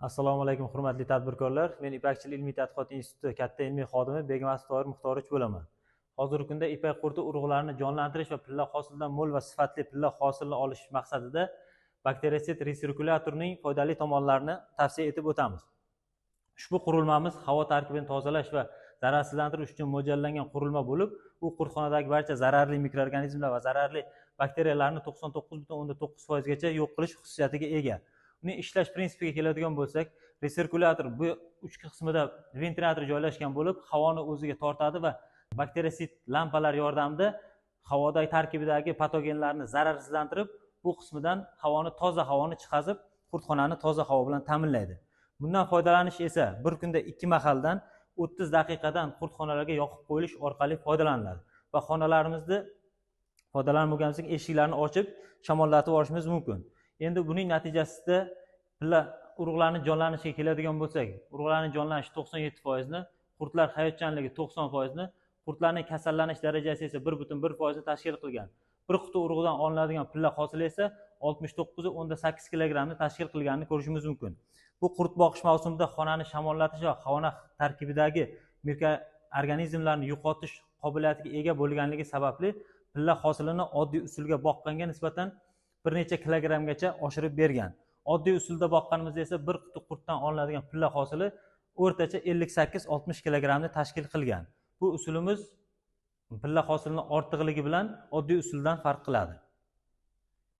Assalomu alaykum hurmatli tadbirkorlar. Men Ipakchilik ilmiy tadqiqot instituti katta ilmiy xodimi Begmasov Tohir Muxtorovich bo'laman. Hozirgi kunda ipak qurti urug'larini jonlantirish va pilla hosildan mo'l va sifatli pilla hosilini olish maqsadida bakterisid resirkulyatorning foydali tomonlarini tavsiya etib o'tamiz. Ushbu qurilmamiz havo tarkibini tozalash va zararsizlantirish uchun mo'ljallangan qurilma bo'lib, u qurtxonadagi barcha zararli mikroorganizmlar va zararli bakteriyalarni 99,9% gacha yo'q qilish xususiyatiga ega. Uning ishlash prinsipiga keladigan bo'lsak, resirkulyator bu uch qismida ventilyator joylashgan bo'lib, havoni o'ziga tortadi va bakterisid lampalar yordamida havodagi tarkibidagi patogenlarni zararsizlantirib, bu qismidan toza havoni chiqazib, qurtxonani toza havo bilan ta'minlaydi. Bundan foydalanish esa bir kunda 2 mahaldan 30 daqiqadan qurtxonalarga yoqib qo'yilish orqali foydalaniladi va xonalarimizni foydalanmaganimizda eshiklarini ochib, shamollatib yuborishimiz mumkin. Endi buning natijasida pilla urug'larning jonlanishiga keladigan bo'lsak, urug'larning jonlanishi 97% ni, qurtlar hayotchanligi 90% ni, qurtlarning kasallanish darajasi esa 1,1% ni tashkil qilgan. Bir quti urug'dan olinadigan pilla hosili esa 69,8 kg ni tashkil qilganini ko'rishimiz mumkin. Bu qurt boqish mavsumida xonani shamollatish va xona tarkibidagi mikroorganizmlarni yo'qotish qobiliyatiga ega bo'lganligi sababli pilla hosilini oddiy usulga boqqanga nisbatan bir necha kilogrammgacha oshirib bergan. Oddiy usulda boqqanimizda esa bir quti qurtdan olinadigan pilla hosili o'rtacha 58-60 kg ni tashkil qilgan. Bu usulimiz pilla hosilini ortiqligi bilan oddiy usuldan farq qiladi.